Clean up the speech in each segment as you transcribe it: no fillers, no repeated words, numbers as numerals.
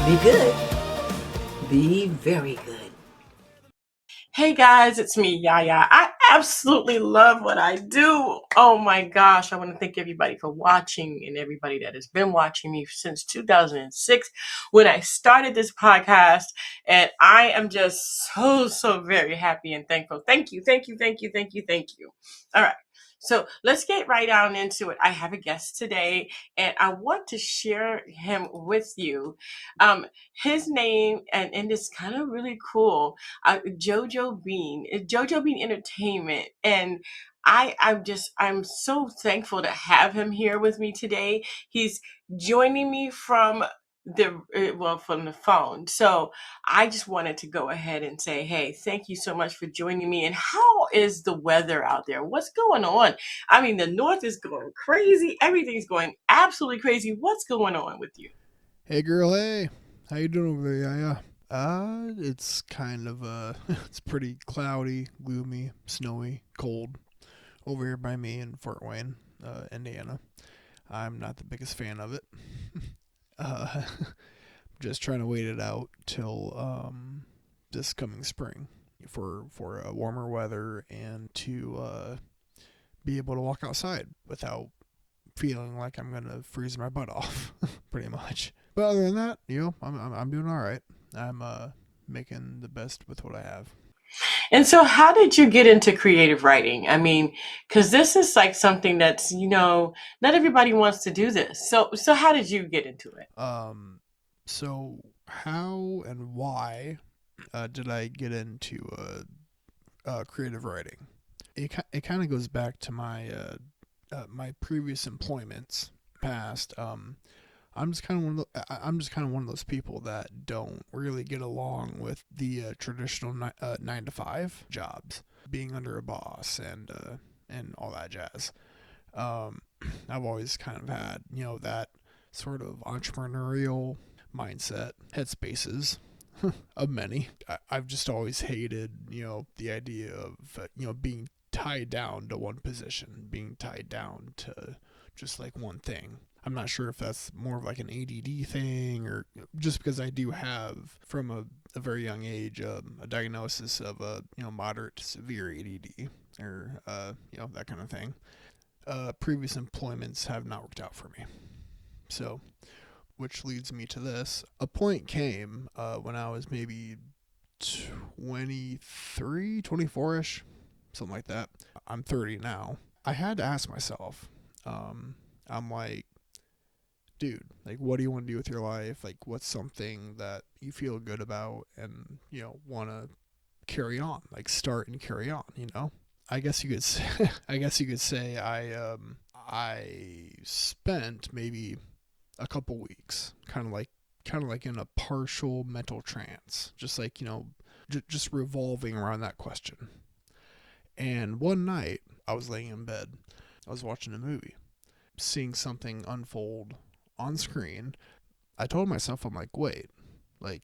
Be good. Be very good. Hey guys, it's me, Yaya. I absolutely love what I do. Oh my gosh, I want to thank everybody for watching and everybody that has been watching me since 2006 when I started this podcast. And I am just so very happy and thankful. Thank you, thank you, thank you, thank you, thank you. All right. So let's get right on into it. I have a guest today and I want to share him with you. His name, and it's kind of really cool. Jojo Bean, Jojo Bean Entertainment, and I'm so thankful to have him here with me today. He's joining me from from the phone. So I just wanted to go ahead and say, hey, thank you so much for joining me. And how is the weather out there? What's going on? I mean, the north is going crazy. Everything's going absolutely crazy. What's going on with you? Hey girl, hey. How you doing over there, Yaya? It's kind of, it's pretty cloudy, gloomy, snowy, cold over here by me in Fort Wayne, Indiana. I'm not the biggest fan of it. uh, just trying to wait it out till, this coming spring for warmer weather and to, be able to walk outside without feeling like I'm gonna freeze my butt off, pretty much. But other than that, I'm doing all right. I'm making the best with what I have. And so, how did you get into creative writing? I mean, because this is like something that's, not everybody wants to do this. So how did you get into it? So how and why did I get into creative writing? It kind of goes back to my previous employments past. I'm just kind of one of those people that don't really get along with the traditional 9 to 5 jobs, being under a boss and all that jazz. Um, I've always kind of had that sort of entrepreneurial mindset, headspaces of many. I've just always hated the idea of being tied down to one position, being tied down to just like one thing. I'm not sure if that's more of like an ADD thing or just because I do have from a very young age a diagnosis of a moderate to severe ADD or that kind of thing. Previous employments have not worked out for me. So, which leads me to this. A point came when I was maybe 23, 24-ish, something like that. I'm 30 now. I had to ask myself, I'm like, dude, like, what do you want to do with your life? Like, what's something that you feel good about and, want to carry on, like start and carry on. I guess you could say, I spent maybe a couple weeks kind of like in a partial mental trance, just like, just revolving around that question. And one night I was laying in bed, I was watching a movie, seeing something unfold on screen. I told myself, I'm like, wait, like,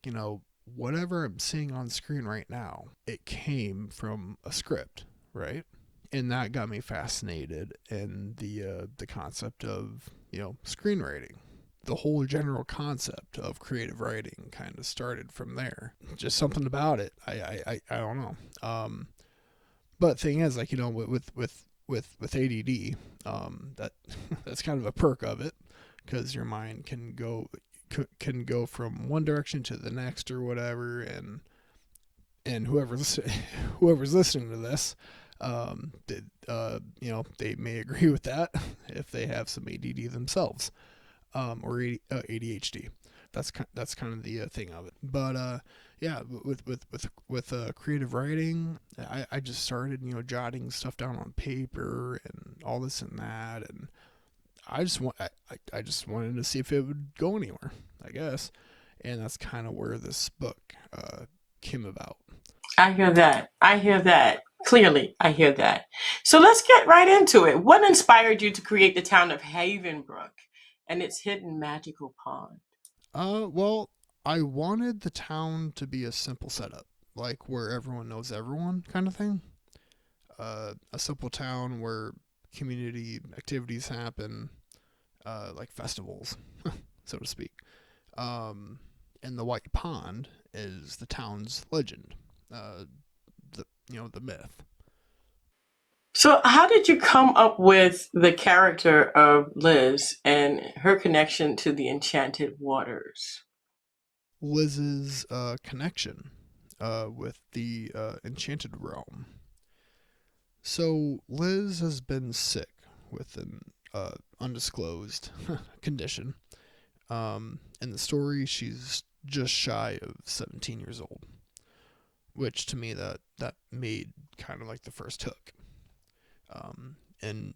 whatever I'm seeing on screen right now, it came from a script, right? And that got me fascinated in the concept of screenwriting. The whole general concept of creative writing kind of started from there. Just something about it. I don't know. But thing is, like, with ADD, that that's kind of a perk of it, because your mind can go from one direction to the next or whatever, and whoever's listening to this, they may agree with that if they have some ADD themselves, or ADHD. That's kind of the thing of it. But yeah, with creative writing, I just started jotting stuff down on paper and all this and that, and I just wanted to see if it would go anywhere, I guess, and that's kind of where this book came about. I hear that. I hear that. Clearly, I hear that. So let's get right into it. What inspired you to create the town of Havenbrook and its hidden magical pond? Well, I wanted the town to be a simple setup, like where everyone knows everyone kind of thing. A simple town where community activities happen, like festivals, so to speak. Um, and the White Pond is the town's legend, the myth. So, how did you come up with the character of Lyzz and her connection to the Enchanted Waters? Lyzz's connection with the Enchanted Realm. So Lyzz has been sick with an undisclosed condition. In the story, she's just shy of 17 years old, which to me that made kind of like the first hook. And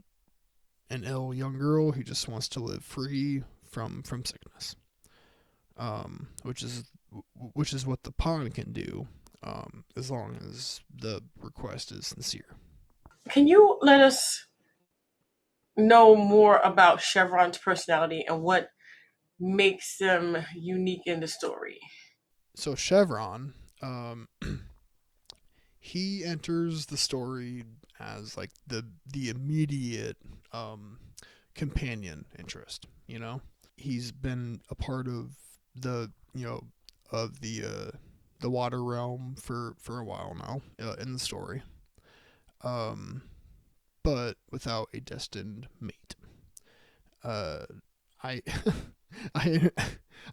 an ill young girl who just wants to live free from sickness, which is what the pawn can do, as long as the request is sincere. Can you let us know more about Chevron's personality and what makes them unique in the story? So Chevron, he enters the story as like the immediate companion interest. He's been a part of the of the water realm for a while now in the story, um, but without a destined mate. I I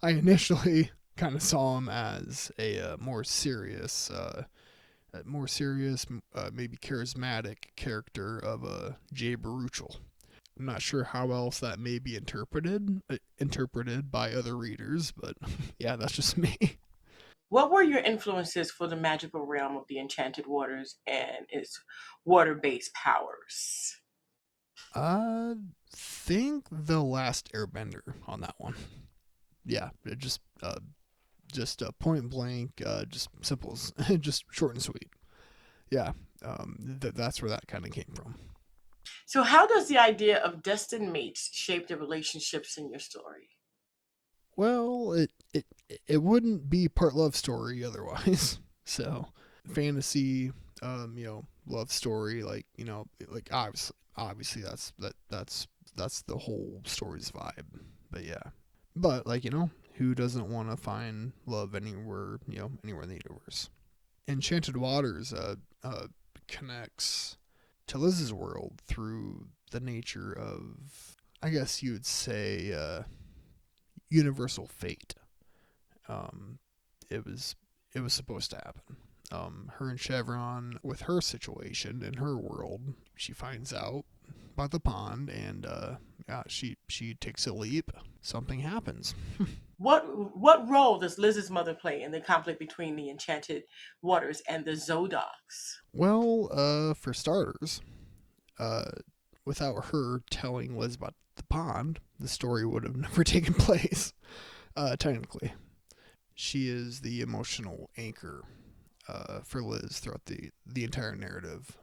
I initially kind of saw him as a maybe charismatic character of Jay Baruchel. I'm not sure how else that may be interpreted by other readers, but yeah, that's just me. What were your influences for the magical realm of the Enchanted Waters and its water based powers? I think the last Airbender on that one. Yeah, it just point blank, just simple, just short and sweet. Yeah, that's where that kind of came from. So, how does the idea of destined mates shape the relationships in your story? Well, it wouldn't be part love story otherwise. So, fantasy, love story, like obviously that's the whole story's vibe. But yeah, but who doesn't want to find love anywhere in the universe? Enchanted Waters connects to Lyzz's world through the nature of, I guess you would say, universal fate. Um, it was it was supposed to happen. Her and Shevron, with her situation in her world, she finds out about the pond, and yeah, she takes a leap. Something happens. What role does Liz's mother play in the conflict between the Enchanted Waters and the Zodogs? Well, for starters, uh, without her telling Lyzz about the pond, the story would have never taken place. Technically, she is the emotional anchor for Lyzz throughout the entire narrative.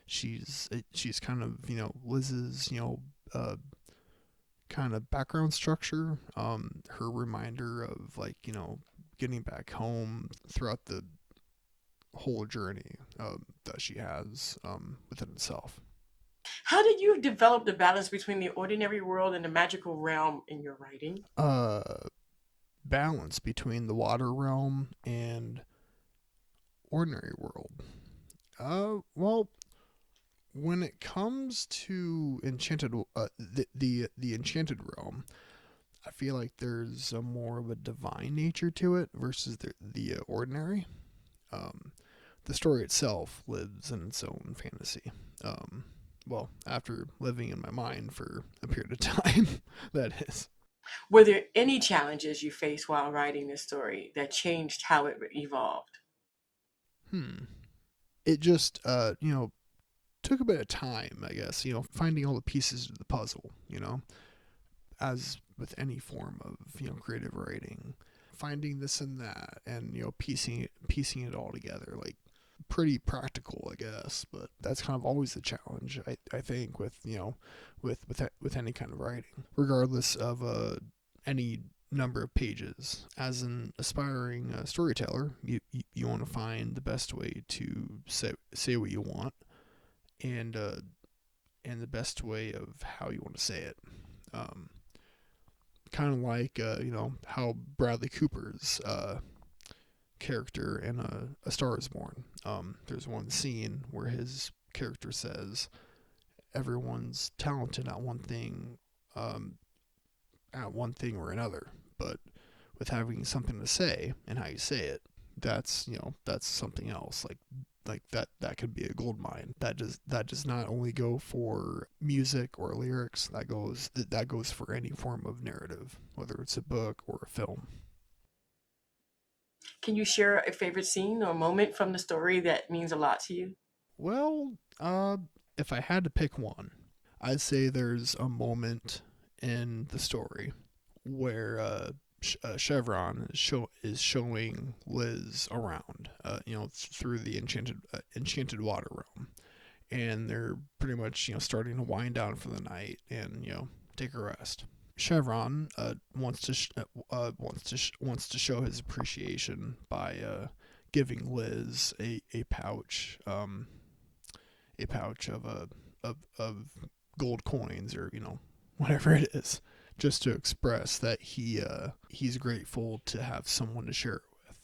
She's kind of Lyzz's kind of background structure. Her reminder of getting back home throughout the whole journey that she has within itself. How did you develop the balance between the ordinary world and the magical realm in your writing? Uh, Balance between the water realm and ordinary world. Well, when it comes to the enchanted realm, I feel like there's a more of a divine nature to it versus the ordinary. Um, the story itself lives in its own fantasy. Well, after living in my mind for a period of time, that is. Were there any challenges you faced while writing this story that changed how it evolved? Hmm. It just, took a bit of time, I guess, finding all the pieces of the puzzle, as with any form of, creative writing, finding this and that and, piecing it all together, like pretty practical, I guess, but that's kind of always the challenge, I think, with, with any kind of writing, regardless of, any number of pages. As an aspiring storyteller, you want to find the best way to say what you want, and the best way of how you want to say it. Um, kind of like how Bradley Cooper's character in A Star Is Born. There's one scene where his character says everyone's talented at one thing, or another, but with having something to say and how you say it, that's something else. Like that could be a gold mine. That does not only go for music or lyrics. That goes for any form of narrative, whether it's a book or a film. Can you share a favorite scene or moment from the story that means a lot to you? Well, if I had to pick one, I'd say there's a moment in the story where Shevron is showing Lyzz around, through the enchanted water realm, and they're pretty much starting to wind down for the night and take a rest. Chevron wants to show his appreciation by giving Lyzz a pouch, of gold coins, or whatever it is, just to express that he's grateful to have someone to share it with.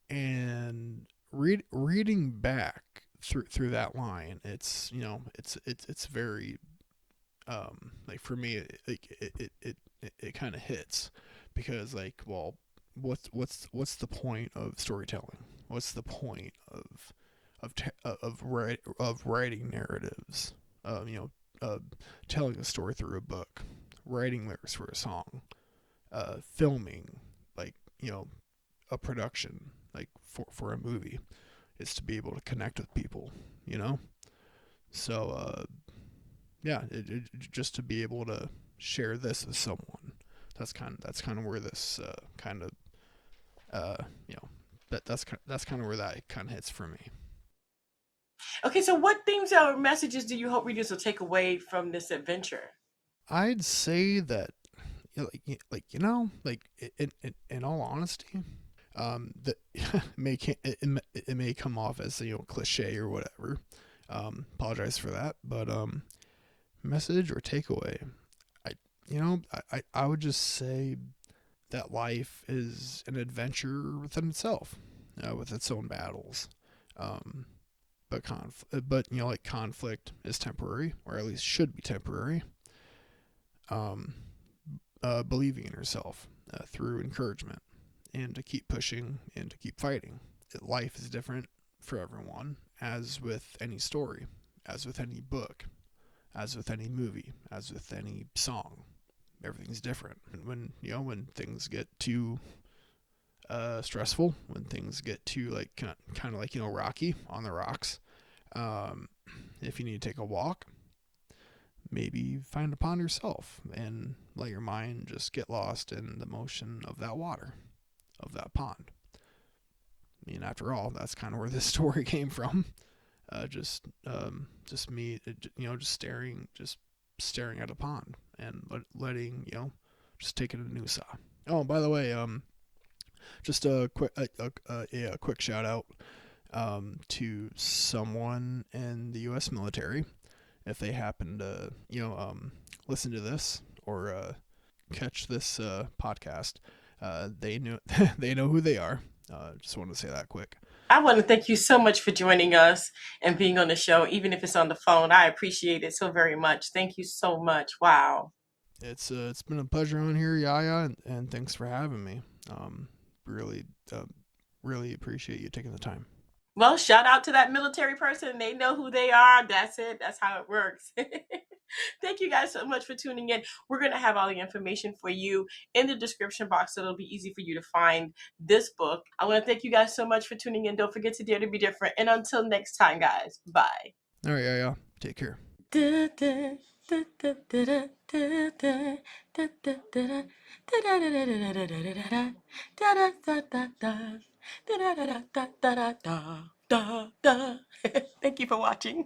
And reading back through that line, it's very, like, for me, it kind of hits, because, like, well, what's the point of storytelling? What's the point of writing narratives? Telling a story through a book, writing lyrics for a song, filming, like, a production, like, for a movie, is to be able to connect with people, So, yeah, just to be able to share this with someone. That's kind of where this kind of that's kind of where that kind of hits for me. Okay, so what themes or messages do you hope readers will take away from this adventure? I'd say that, in all honesty, that it may come off as cliche or whatever. Apologize for that, but message or takeaway, I would just say that life is an adventure within itself, with its own battles. Um, but conflict is temporary, or at least should be temporary. Um, Believing in yourself through encouragement, and to keep pushing and to keep fighting. Life is different for everyone, as with any story, as with any book, as with any movie, as with any song. Everything's different. And when things get too stressful, when things get too, like, kind of like rocky on the rocks, if you need to take a walk, maybe find a pond yourself and let your mind just get lost in the motion of that water, of that pond. I mean, after all, that's kind of where this story came from. Just me, just staring at a pond, and letting, just taking a new saw. Oh, by the way, just a quick shout out to someone in the U.S. military. If they happen to listen to this, or catch this podcast, they know they know who they are. Just wanted to say that quick. I want to thank you so much for joining us and being on the show, even if it's on the phone. I appreciate it so very much. Thank you so much. Wow. It's been a pleasure on here, Yaya, and thanks for having me. Really, really appreciate you taking the time. Well, shout out to that military person. They know who they are. That's it. That's how it works. Thank you guys so much for tuning in. We're going to have all the information for you in the description box, so it'll be easy for you to find this book. I want to thank you guys so much for tuning in. Don't forget to dare to be different. And until next time, guys, bye. All right, Yaya, take care. Thank you for watching.